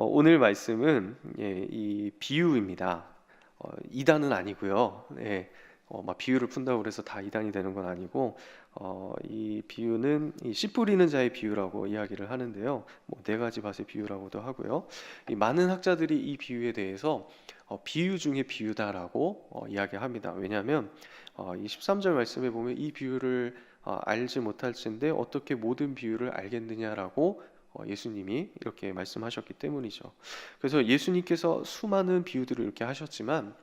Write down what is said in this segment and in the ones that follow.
오늘 말씀은 이 비유입니다. 이단은 아니고요. 막 비유를 푼다고 그래서 다 이단이 되는 건 아니고, 이 비유는 이 씨 뿌리는 자의 비유라고 이야기를 하는데요. 뭐 네 가지 밭의 비유라고도 하고요. 이 많은 학자들이 이 비유에 대해서 비유 중에 비유다라고 이야기합니다. 왜냐하면 이 13절 말씀에 보면 이 비유를 알지 못할진데 어떻게 모든 비유를 알겠느냐라고 예수님이 이렇게 말씀하셨기 때문이죠. 그래서 예수님께서 수많은 비유들을 이렇게 하셨지만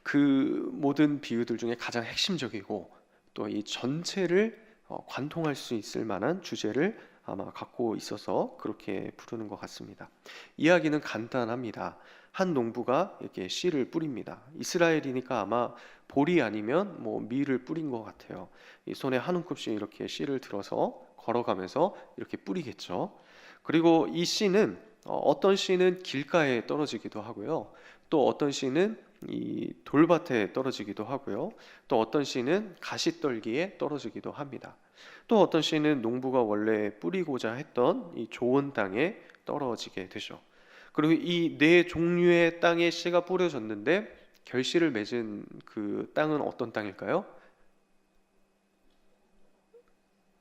그 모든 비유들 중에 가장 핵심적이고 또 이 전체를 관통할 수 있을 만한 주제를 아마 갖고 있어서 그렇게 부르는 것 같습니다. 이야기는 간단합니다. 한 농부가 이렇게 씨를 뿌립니다. 이스라엘이니까 아마 볼이 아니면 뭐 밀을 뿌린 것 같아요. 이 손에 한 움큼씩 이렇게 씨를 들어서 걸어가면서 이렇게 뿌리겠죠. 그리고 이 씨는 어떤 씨는 길가에 떨어지기도 하고요. 또 어떤 씨는 이 돌밭에 떨어지기도 하고요. 또 어떤 씨는 가시떨기에 떨어지기도 합니다. 또 어떤 씨는 농부가 원래 뿌리고자 했던 이 좋은 땅에 떨어지게 되죠. 그리고 이 네 종류의 땅에 씨가 뿌려졌는데 결실을 맺은 그 땅은 어떤 땅일까요?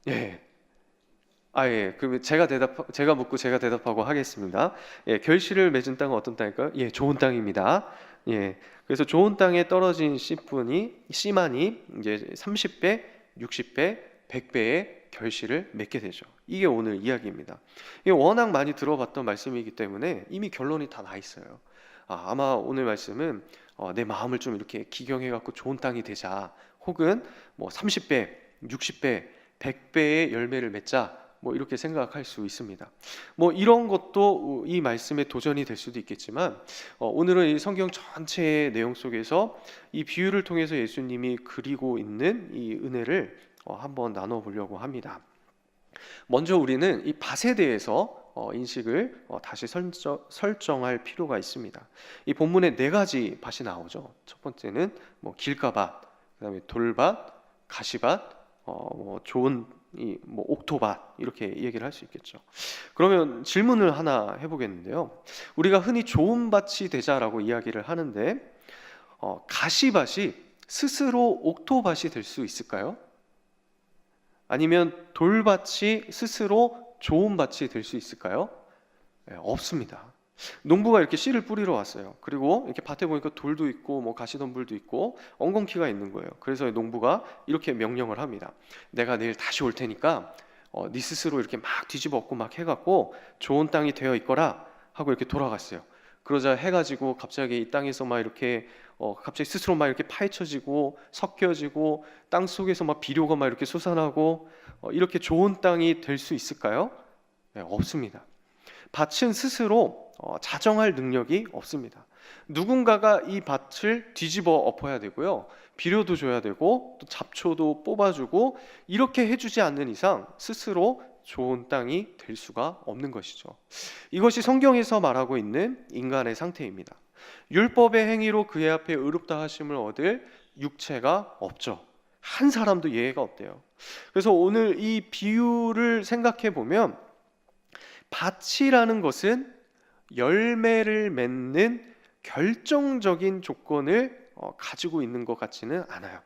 예. 예. 그러면 제가 묻고 제가 대답하고 하겠습니다. 결실을 맺은 땅은 어떤 땅일까요? 좋은 땅입니다. 그래서 좋은 땅에 떨어진 씨만이 이제 30배, 60배, 100배의 결실을 맺게 되죠. 이게 오늘 이야기입니다. 이게 워낙 많이 들어봤던 말씀이기 때문에 이미 결론이 다 나 있어요. 아마 오늘 말씀은 내 마음을 좀 이렇게 기경해 갖고 좋은 땅이 되자, 혹은 뭐 30배, 60배, 100배의 열매를 맺자, 뭐 이렇게 생각할 수 있습니다. 뭐 이런 것도 이 말씀의 도전이 될 수도 있겠지만, 오늘은 이 성경 전체의 내용 속에서 이 비유를 통해서 예수님이 그리고 있는 이 은혜를 한번 나눠보려고 합니다. 먼저 우리는 이 밭에 대해서 인식을 다시 설정할 필요가 있습니다. 이 본문에 네 가지 밭이 나오죠. 첫 번째는 뭐 길가밭, 그다음에 돌밭, 가시밭, 뭐 좋은 뭐 옥토밭, 이렇게 얘기를 할 수 있겠죠. 그러면 질문을 하나 해보겠는데요. 우리가 흔히 좋은 밭이 되자라고 이야기를 하는데 가시밭이 스스로 옥토밭이 될 수 있을까요? 아니면 돌밭이 스스로 좋은 밭이 될 수 있을까요? 없습니다. 농부가 이렇게 씨를 뿌리러 왔어요. 그리고 이렇게 밭에 보니까 돌도 있고 뭐 가시덤불도 있고 엉겅퀴가 있는 거예요. 그래서 농부가 이렇게 명령을 합니다. 내가 내일 다시 올 테니까 네 스스로 이렇게 막 뒤집어 엎고 막 해갖고 좋은 땅이 되어 있거라 하고 이렇게 돌아갔어요. 그러자 해가지고 갑자기 이 땅에서 막 이렇게 갑자기 스스로 막 이렇게 파헤쳐지고 섞여지고 땅 속에서 막 비료가 막 이렇게 솟아나고 이렇게 좋은 땅이 될 수 있을까요? 없습니다. 밭은 스스로 자정할 능력이 없습니다. 누군가가 이 밭을 뒤집어 엎어야 되고요. 비료도 줘야 되고 또 잡초도 뽑아주고 이렇게 해주지 않는 이상 스스로 좋은 땅이 될 수가 없는 것이죠. 이것이 성경에서 말하고 있는 인간의 상태입니다. 율법의 행위로 그의 앞에 의롭다 하심을 얻을 육체가 없죠. 한 사람도 예외가 없대요. 그래서 오늘 이 비유를 생각해 보면 밭이라는 것은 열매를 맺는 결정적인 조건을 가지고 있는 것 같지는 않아요.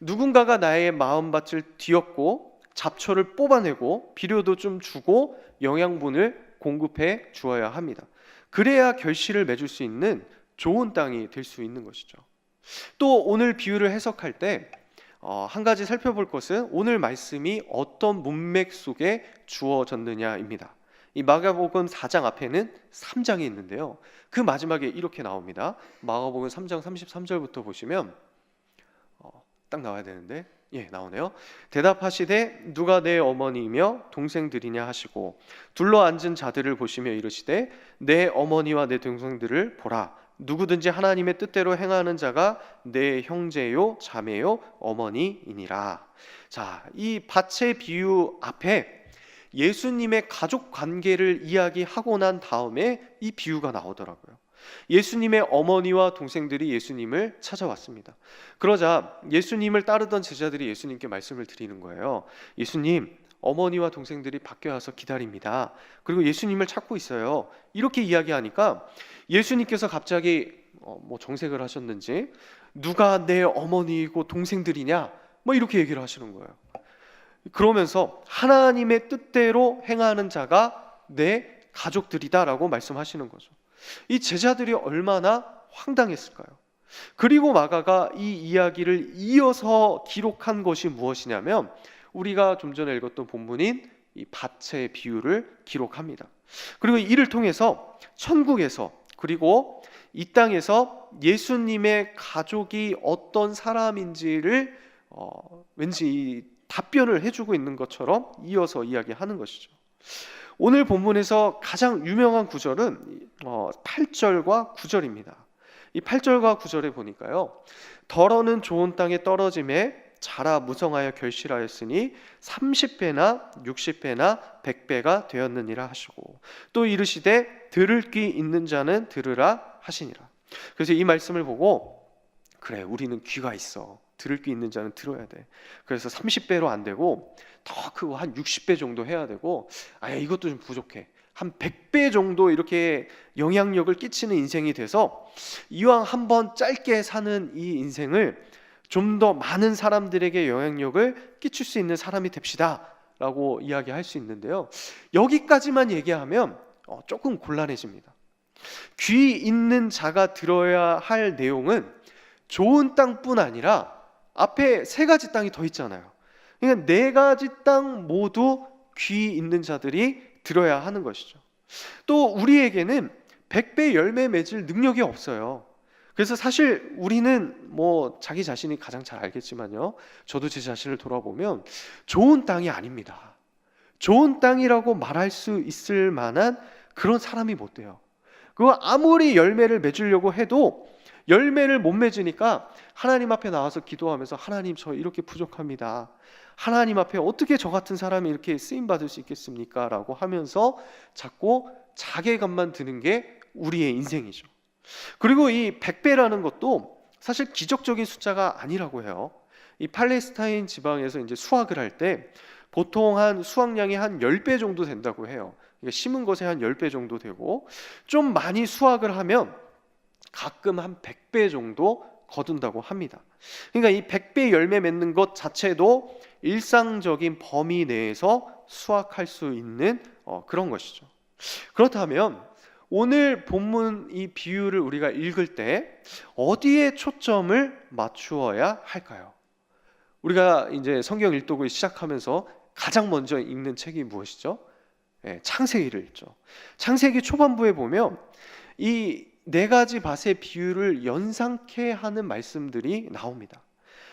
누군가가 나의 마음밭을 뒤엎고 잡초를 뽑아내고 비료도 좀 주고 영양분을 공급해 주어야 합니다. 그래야 결실을 맺을 수 있는 좋은 땅이 될 수 있는 것이죠. 또 오늘 비유를 해석할 때 한 가지 살펴볼 것은 오늘 말씀이 어떤 문맥 속에 주어졌느냐입니다. 이 마가복음 4장 앞에는 3장이 있는데요. 그 마지막에 이렇게 나옵니다. 마가복음 3장 33절부터 보시면 딱 나와야 되는데 나오네요. 대답하시되 누가 내 어머니이며 동생들이냐 하시고 둘러앉은 자들을 보시며 이르시되 내 어머니와 내 동생들을 보라. 누구든지 하나님의 뜻대로 행하는 자가 내 형제요 자매요 어머니이니라. 자, 이 밭의 비유 앞에 예수님의 가족 관계를 이야기하고 난 다음에 이 비유가 나오더라고요. 예수님의 어머니와 동생들이 예수님을 찾아왔습니다. 그러자 예수님을 따르던 제자들이 예수님께 말씀을 드리는 거예요. 예수님, 어머니와 동생들이 밖에 와서 기다립니다. 그리고 예수님을 찾고 있어요. 이렇게 이야기하니까 예수님께서 갑자기 뭐 정색을 하셨는지 누가 내 어머니이고 동생들이냐 뭐 이렇게 얘기를 하시는 거예요. 그러면서 하나님의 뜻대로 행하는 자가 내 가족들이다라고 말씀하시는 거죠. 이 제자들이 얼마나 황당했을까요? 그리고 마가가 이 이야기를 이어서 기록한 것이 무엇이냐면 우리가 좀 전에 읽었던 본문인 이 밭의 비유를 기록합니다. 그리고 이를 통해서 천국에서 그리고 이 땅에서 예수님의 가족이 어떤 사람인지를 왠지 답변을 해주고 있는 것처럼 이어서 이야기하는 것이죠. 오늘 본문에서 가장 유명한 구절은 8절과 9절입니다. 이 8절과 9절에 보니까요, 더러는 좋은 땅에 떨어짐에 자라 무성하여 결실하였으니 30배나 60배나 100배가 되었느니라 하시고, 또 이르시되 들을 귀 있는 자는 들으라 하시니라. 그래서 이 말씀을 보고 그래, 우리는 귀가 있어, 들을 귀 있는 자는 들어야 돼. 그래서 30배로 안 되고 더 크고 한 60배 정도 해야 되고, 이것도 좀 부족해, 한 100배 정도 이렇게 영향력을 끼치는 인생이 돼서 이왕 한번 짧게 사는 이 인생을 좀 더 많은 사람들에게 영향력을 끼칠 수 있는 사람이 됩시다 라고 이야기할 수 있는데요, 여기까지만 얘기하면 조금 곤란해집니다. 귀 있는 자가 들어야 할 내용은 좋은 땅뿐 아니라 앞에 3가지 땅이 더 있잖아요. 그러니까 4가지 땅 모두 귀 있는 자들이 들어야 하는 것이죠. 또 우리에게는 100배 열매 맺을 능력이 없어요. 그래서 사실 우리는 뭐 자기 자신이 가장 잘 알겠지만요, 저도 제 자신을 돌아보면 좋은 땅이 아닙니다. 좋은 땅이라고 말할 수 있을 만한 그런 사람이 못 돼요. 그거 아무리 열매를 맺으려고 해도 열매를 못 맺으니까 하나님 앞에 나와서 기도하면서 하나님, 저 이렇게 부족합니다. 하나님 앞에 어떻게 저 같은 사람이 이렇게 쓰임받을 수 있겠습니까? 라고 하면서 자꾸 자괴감만 드는 게 우리의 인생이죠. 그리고 이 100배라는 것도 사실 기적적인 숫자가 아니라고 해요. 이 팔레스타인 지방에서 이제 수확을 할 때 보통 한 수확량이 한 10배 정도 된다고 해요. 심은 것에 한 10배 정도 되고, 좀 많이 수확을 하면 가끔 한 100배 정도 거둔다고 합니다. 그러니까 이 100배 열매 맺는 것 자체도 일상적인 범위 내에서 수확할 수 있는 그런 것이죠. 그렇다면 오늘 본문 이 비유를 우리가 읽을 때 어디에 초점을 맞추어야 할까요? 우리가 이제 성경 일독을 시작하면서 가장 먼저 읽는 책이 무엇이죠? 창세기를 읽죠. 창세기 초반부에 보면 이 4가지 밭의 비유를 연상케 하는 말씀들이 나옵니다.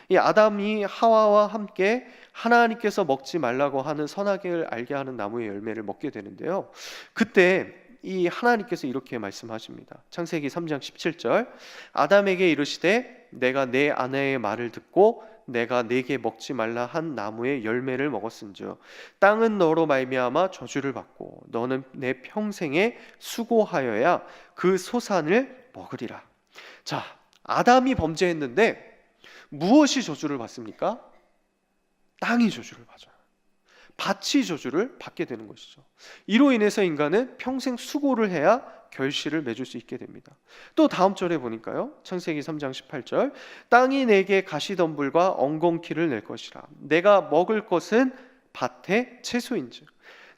이 아담이 하와와 함께 하나님께서 먹지 말라고 하는 선악을 알게 하는 나무의 열매를 먹게 되는데요, 그때 이 하나님께서 이렇게 말씀하십니다. 창세기 3장 17절, 아담에게 이르시되 내가 내 아내의 말을 듣고 내가 네게 먹지 말라 한 나무의 열매를 먹었은즉 땅은 너로 말미암아 저주를 받고 너는 내 평생에 수고하여야 그 소산을 먹으리라. 자, 아담이 범죄했는데 무엇이 저주를 받습니까? 땅이 저주를 받아요. 밭이 저주를 받게 되는 것이죠. 이로 인해서 인간은 평생 수고를 해야 결실을 맺을 수 있게 됩니다. 또 다음 절에 보니까요, 창세기 3장 18절, 땅이 내게 가시덤불과 엉겅퀴를 낼 것이라. 내가 먹을 것은 밭의 채소인즉.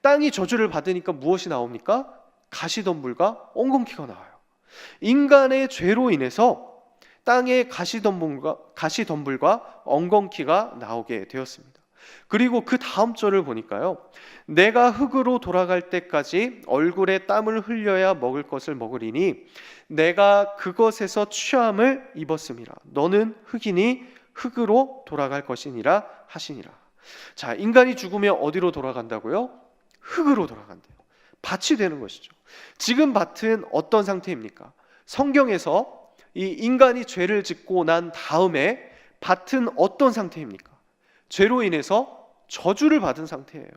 땅이 저주를 받으니까 무엇이 나옵니까? 가시덤불과 엉겅퀴가 나와요. 인간의 죄로 인해서 땅에 가시덤불과 엉겅퀴가 나오게 되었습니다. 그리고 그 다음 절을 보니까요, 내가 흙으로 돌아갈 때까지 얼굴에 땀을 흘려야 먹을 것을 먹으리니 내가 그것에서 취함을 입었음이라. 너는 흙이니 흙으로 돌아갈 것이니라 하시니라. 자, 인간이 죽으면 어디로 돌아간다고요? 흙으로 돌아간대요. 밭이 되는 것이죠. 지금 밭은 어떤 상태입니까? 성경에서 이 인간이 죄를 짓고 난 다음에 밭은 어떤 상태입니까? 죄로 인해서 저주를 받은 상태예요.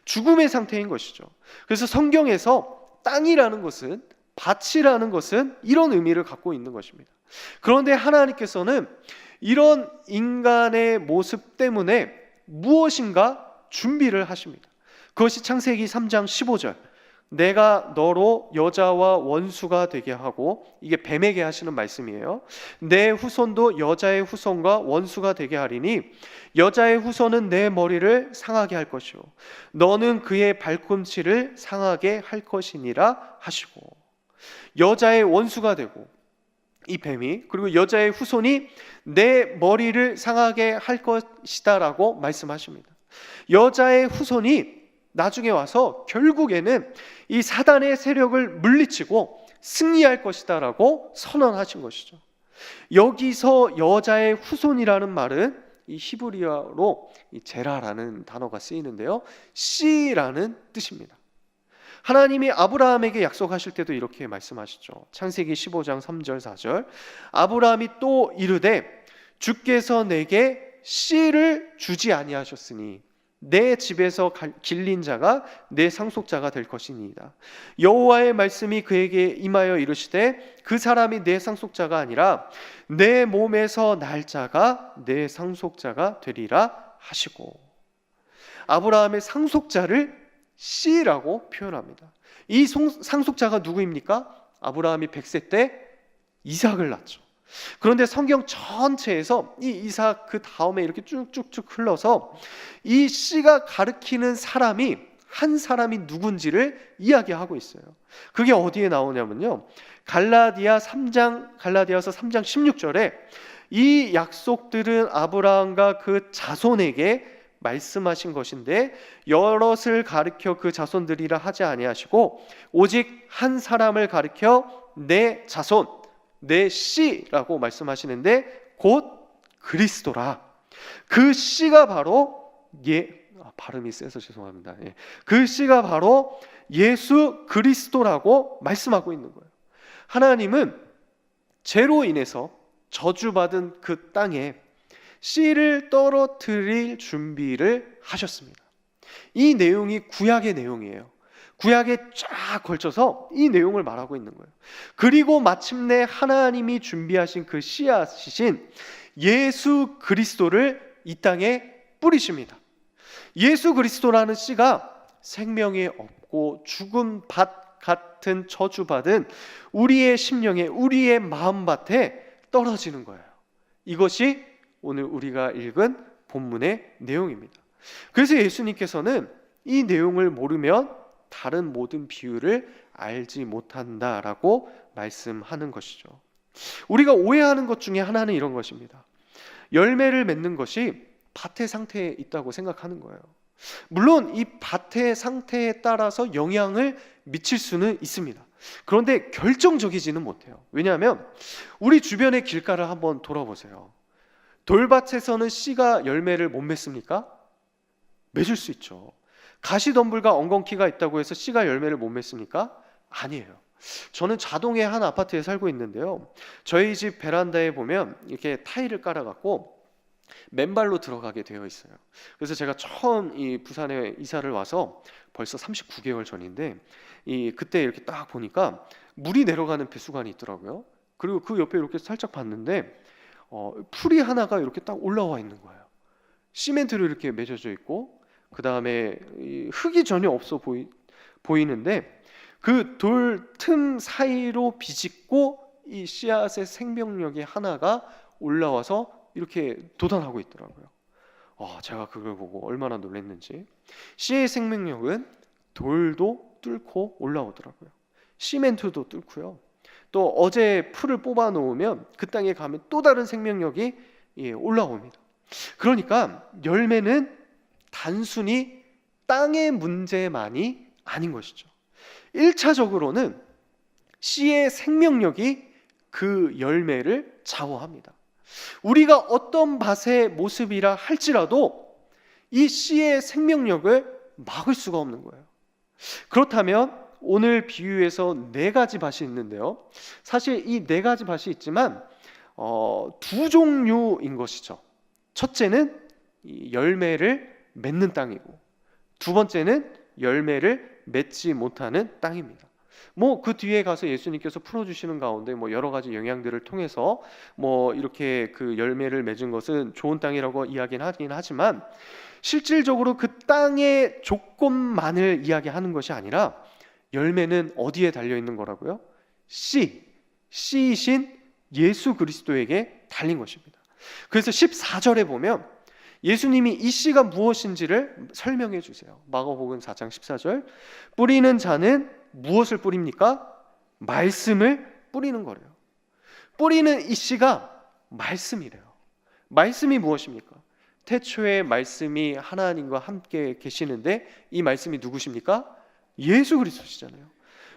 죽음의 상태인 것이죠. 그래서 성경에서 땅이라는 것은, 밭이라는 것은 이런 의미를 갖고 있는 것입니다. 그런데 하나님께서는 이런 인간의 모습 때문에 무엇인가 준비를 하십니다. 그것이 창세기 3장 15절, 내가 너로 여자와 원수가 되게 하고, 이게 뱀에게 하시는 말씀이에요. 내 후손도 여자의 후손과 원수가 되게 하리니 여자의 후손은 내 머리를 상하게 할 것이요 너는 그의 발꿈치를 상하게 할 것이니라 하시고, 여자의 원수가 되고 이 뱀이, 그리고 여자의 후손이 내 머리를 상하게 할 것이다 라고 말씀하십니다. 여자의 후손이 나중에 와서 결국에는 이 사단의 세력을 물리치고 승리할 것이다 라고 선언하신 것이죠. 여기서 여자의 후손이라는 말은 이 히브리어로 이 제라라는 단어가 쓰이는데요, 씨라는 뜻입니다. 하나님이 아브라함에게 약속하실 때도 이렇게 말씀하시죠. 창세기 15장 3절 4절, 아브라함이 또 이르되 주께서 내게 씨를 주지 아니하셨으니 내 집에서 길린 자가 내 상속자가 될 것이니이다. 여호와의 말씀이 그에게 임하여 이르시되 그 사람이 내 상속자가 아니라 내 몸에서 날 자가 내 상속자가 되리라 하시고, 아브라함의 상속자를 씨라고 표현합니다. 이 상속자가 누구입니까? 아브라함이 100세 때 이삭을 낳죠. 그런데 성경 전체에서 이 이삭 그 다음에 이렇게 쭉쭉쭉 흘러서 이 씨가 가리키는 사람이 한 사람이 누군지를 이야기하고 있어요. 그게 어디에 나오냐면요, 갈라디아서 3장 16절에 이 약속들은 아브라함과 그 자손에게 말씀하신 것인데 여럿을 가리켜 그 자손들이라 하지 아니하시고 오직 한 사람을 가리켜 내 자손, 내 씨라고 말씀하시는데 곧 그리스도라. 그 씨가 바로 발음이 세서 죄송합니다. 그 씨가 바로 예수 그리스도라고 말씀하고 있는 거예요. 하나님은 죄로 인해서 저주받은 그 땅에 씨를 떨어뜨릴 준비를 하셨습니다. 이 내용이 구약의 내용이에요. 구약에 쫙 걸쳐서 이 내용을 말하고 있는 거예요. 그리고 마침내 하나님이 준비하신 그 씨앗이신 예수 그리스도를 이 땅에 뿌리십니다. 예수 그리스도라는 씨가 생명이 없고 죽은 밭 같은 저주받은 우리의 심령에, 우리의 마음밭에 떨어지는 거예요. 이것이 오늘 우리가 읽은 본문의 내용입니다. 그래서 예수님께서는 이 내용을 모르면 다른 모든 비유를 알지 못한다라고 말씀하는 것이죠. 우리가 오해하는 것 중에 하나는 이런 것입니다. 열매를 맺는 것이 밭의 상태에 있다고 생각하는 거예요. 물론 이 밭의 상태에 따라서 영향을 미칠 수는 있습니다. 그런데 결정적이지는 못해요. 왜냐하면 우리 주변의 길가를 한번 돌아보세요. 돌밭에서는 씨가 열매를 못 맺습니까? 맺을 수 있죠. 가시덤불과 엉겅퀴가 있다고 해서 씨가 열매를 못 맺습니까? 아니에요. 저는 자동의 한 아파트에 살고 있는데요, 저희 집 베란다에 보면 이렇게 타일을 깔아갖고 맨발로 들어가게 되어 있어요. 그래서 제가 처음 이 부산에 이사를 와서 벌써 39개월 전인데 그때 이렇게 딱 보니까 물이 내려가는 배수관이 있더라고요. 그리고 그 옆에 이렇게 살짝 봤는데 풀이 하나가 이렇게 딱 올라와 있는 거예요. 시멘트로 이렇게 맺어져 있고, 그 다음에 흙이 전혀 없어 보이는데 그 돌 틈 사이로 비집고 이 씨앗의 생명력이 하나가 올라와서 이렇게 돋아나고 있더라고요. 제가 그걸 보고 얼마나 놀랐는지. 씨의 생명력은 돌도 뚫고 올라오더라고요. 시멘트도 뚫고요. 또 어제 풀을 뽑아 놓으면 그 땅에 가면 또 다른 생명력이 올라옵니다. 그러니까 열매는 단순히 땅의 문제만이 아닌 것이죠. 1차적으로는 씨의 생명력이 그 열매를 좌우합니다. 우리가 어떤 밭의 모습이라 할지라도 이 씨의 생명력을 막을 수가 없는 거예요. 그렇다면 오늘 비유에서 4가지 밭이 있는데요, 사실 이 4가지 밭이 있지만 두 종류인 것이죠. 첫째는 이 열매를 맺는 땅이고, 두 번째는 열매를 맺지 못하는 땅입니다. 그 뒤에 가서 예수님께서 풀어주시는 가운데 여러 가지 영향들을 통해서 이렇게 그 열매를 맺은 것은 좋은 땅이라고 이야기는 하긴 하지만, 실질적으로 그 땅의 조건만을 이야기하는 것이 아니라 열매는 어디에 달려 있는 거라고요? 씨이신 예수 그리스도에게 달린 것입니다. 그래서 14절에 보면 예수님이 이 씨가 무엇인지를 설명해 주세요. 마가복음 4장 14절, 뿌리는 자는 무엇을 뿌립니까? 말씀을 뿌리는 거래요. 뿌리는 이 씨가 말씀이래요. 말씀이 무엇입니까? 태초에 말씀이 하나님과 함께 계시는데 이 말씀이 누구십니까? 예수 그리스도시잖아요.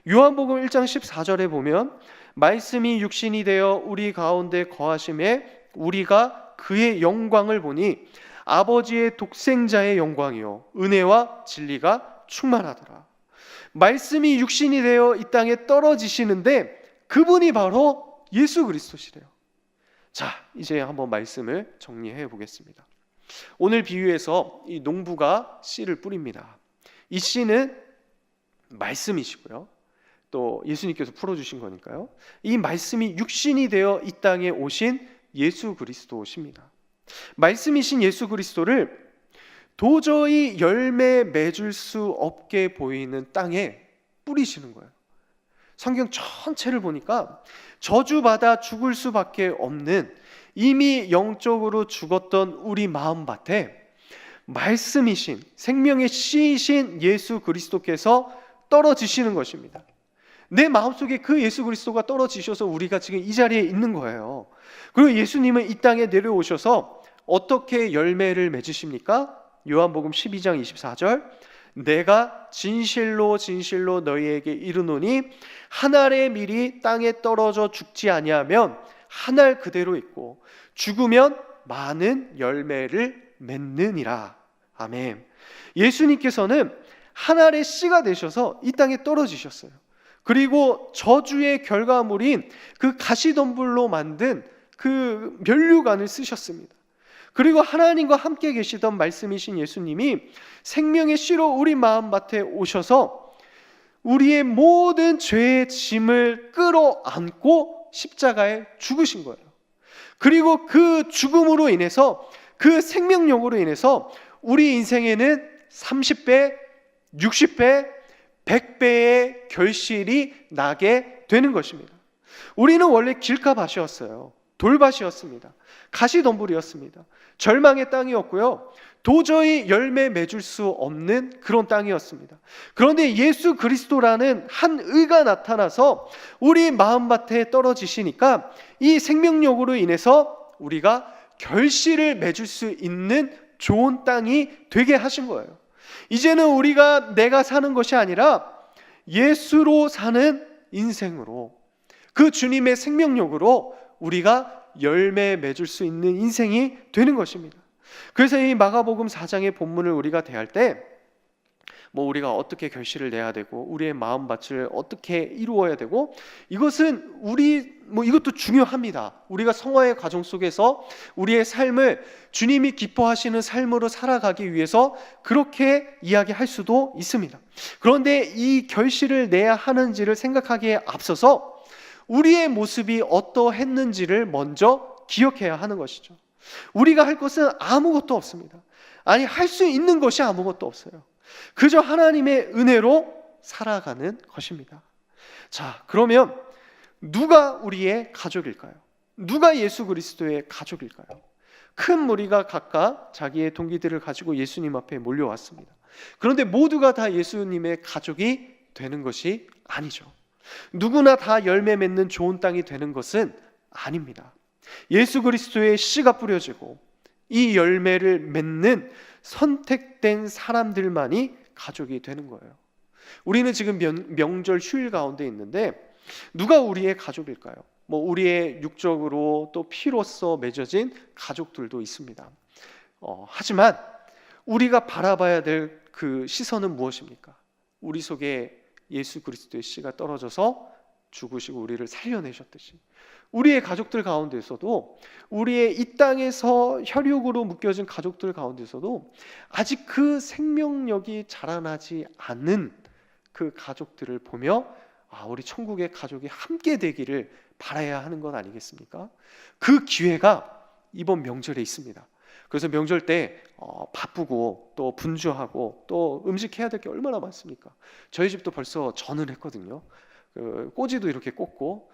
요한복음 1장 14절에 보면 말씀이 육신이 되어 우리 가운데 거하심에 우리가 그의 영광을 보니 아버지의 독생자의 영광이요 은혜와 진리가 충만하더라. 말씀이 육신이 되어 이 땅에 떨어지시는데 그분이 바로 예수 그리스도시래요. 자, 이제 한번 말씀을 정리해 보겠습니다. 오늘 비유에서 이 농부가 씨를 뿌립니다. 이 씨는 말씀이시고요, 또 예수님께서 풀어주신 거니까요, 이 말씀이 육신이 되어 이 땅에 오신 예수 그리스도십니다. 말씀이신 예수 그리스도를 도저히 열매 맺을 수 없게 보이는 땅에 뿌리시는 거예요. 성경 전체를 보니까 저주받아 죽을 수밖에 없는 이미 영적으로 죽었던 우리 마음밭에 말씀이신 생명의 씨이신 예수 그리스도께서 떨어지시는 것입니다. 내 마음속에 그 예수 그리스도가 떨어지셔서 우리가 지금 이 자리에 있는 거예요. 그리고 예수님은 이 땅에 내려오셔서 어떻게 열매를 맺으십니까? 요한복음 12장 24절, 내가 진실로 진실로 너희에게 이르노니 한 알의 밀이 땅에 떨어져 죽지 아니하면 한 알 그대로 있고 죽으면 많은 열매를 맺느니라. 아멘. 예수님께서는 한 알의 씨가 되셔서 이 땅에 떨어지셨어요. 그리고 저주의 결과물인 그 가시덤불로 만든 그 면류관을 쓰셨습니다. 그리고 하나님과 함께 계시던 말씀이신 예수님이 생명의 씨로 우리 마음밭에 오셔서 우리의 모든 죄의 짐을 끌어안고 십자가에 죽으신 거예요. 그리고 그 죽음으로 인해서, 그 생명력으로 인해서 우리 인생에는 30배, 60배, 100배의 결실이 나게 되는 것입니다. 우리는 원래 길가밭이었어요. 돌밭이었습니다. 가시덤불이었습니다. 절망의 땅이었고요, 도저히 열매 맺을 수 없는 그런 땅이었습니다. 그런데 예수 그리스도라는 한 의가 나타나서 우리 마음밭에 떨어지시니까 이 생명력으로 인해서 우리가 결실을 맺을 수 있는 좋은 땅이 되게 하신 거예요. 이제는 우리가 내가 사는 것이 아니라 예수로 사는 인생으로, 그 주님의 생명력으로 우리가 열매 맺을 수 있는 인생이 되는 것입니다. 그래서 이 마가복음 4장의 본문을 우리가 대할 때 우리가 어떻게 결실을 내야 되고 우리의 마음밭을 어떻게 이루어야 되고, 이것은 이것도 중요합니다. 우리가 성화의 과정 속에서 우리의 삶을 주님이 기뻐하시는 삶으로 살아가기 위해서 그렇게 이야기할 수도 있습니다. 그런데 이 결실을 내야 하는지를 생각하기에 앞서서 우리의 모습이 어떠했는지를 먼저 기억해야 하는 것이죠. 우리가 할 것은 아무것도 없습니다. 아니, 할 수 있는 것이 아무것도 없어요. 그저 하나님의 은혜로 살아가는 것입니다. 자, 그러면 누가 우리의 가족일까요? 누가 예수 그리스도의 가족일까요? 큰 무리가 각각 자기의 동기들을 가지고 예수님 앞에 몰려왔습니다. 그런데 모두가 다 예수님의 가족이 되는 것이 아니죠. 누구나 다 열매 맺는 좋은 땅이 되는 것은 아닙니다. 예수 그리스도의 씨가 뿌려지고 이 열매를 맺는 선택된 사람들만이 가족이 되는 거예요. 우리는 지금 명절 휴일 가운데 있는데 누가 우리의 가족일까요? 우리의 육적으로 또 피로써 맺어진 가족들도 있습니다. 하지만 우리가 바라봐야 될 그 시선은 무엇입니까? 우리 속에 예수 그리스도의 씨가 떨어져서 죽으시고 우리를 살려내셨듯이 우리의 가족들 가운데서도, 우리의 이 땅에서 혈육으로 묶여진 가족들 가운데서도 아직 그 생명력이 자라나지 않는 그 가족들을 보며 우리 천국의 가족이 함께 되기를 바라야 하는 것 아니겠습니까? 그 기회가 이번 명절에 있습니다. 그래서 명절 때 바쁘고 또 분주하고 또 음식해야 될 게 얼마나 많습니까? 저희 집도 벌써 전을 했거든요. 그 꼬지도 이렇게 꽂고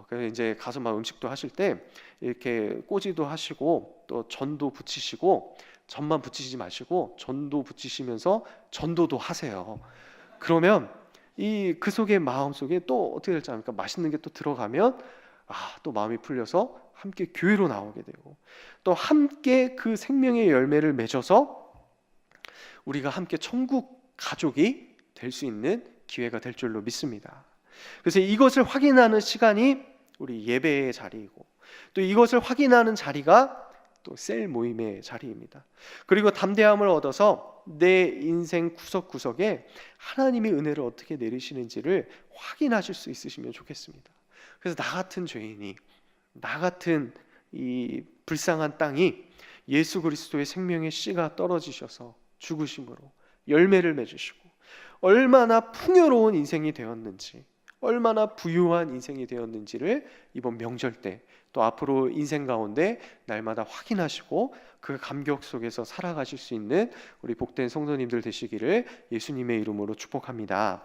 그래서 이제 가서 막 음식도 하실 때 이렇게 꼬지도 하시고 또 전도 부치시고, 전만 부치지 마시고 전도 부치시면서 전도도 하세요. 그러면 이 그 속에 마음 속에 또 어떻게 될지 압니까? 맛있는 게 또 들어가면 또 마음이 풀려서 함께 교회로 나오게 되고, 또 함께 그 생명의 열매를 맺어서 우리가 함께 천국 가족이 될 수 있는 기회가 될 줄로 믿습니다. 그래서 이것을 확인하는 시간이 우리 예배의 자리이고, 또 이것을 확인하는 자리가 또 셀 모임의 자리입니다. 그리고 담대함을 얻어서 내 인생 구석구석에 하나님의 은혜를 어떻게 내리시는지를 확인하실 수 있으시면 좋겠습니다. 그래서 나 같은 죄인이, 나 같은 이 불쌍한 땅이 예수 그리스도의 생명의 씨가 떨어지셔서 죽으심으로 열매를 맺으시고 얼마나 풍요로운 인생이 되었는지, 얼마나 부유한 인생이 되었는지를 이번 명절 때 또 앞으로 인생 가운데 날마다 확인하시고 그 감격 속에서 살아가실 수 있는 우리 복된 성도님들 되시기를 예수님의 이름으로 축복합니다.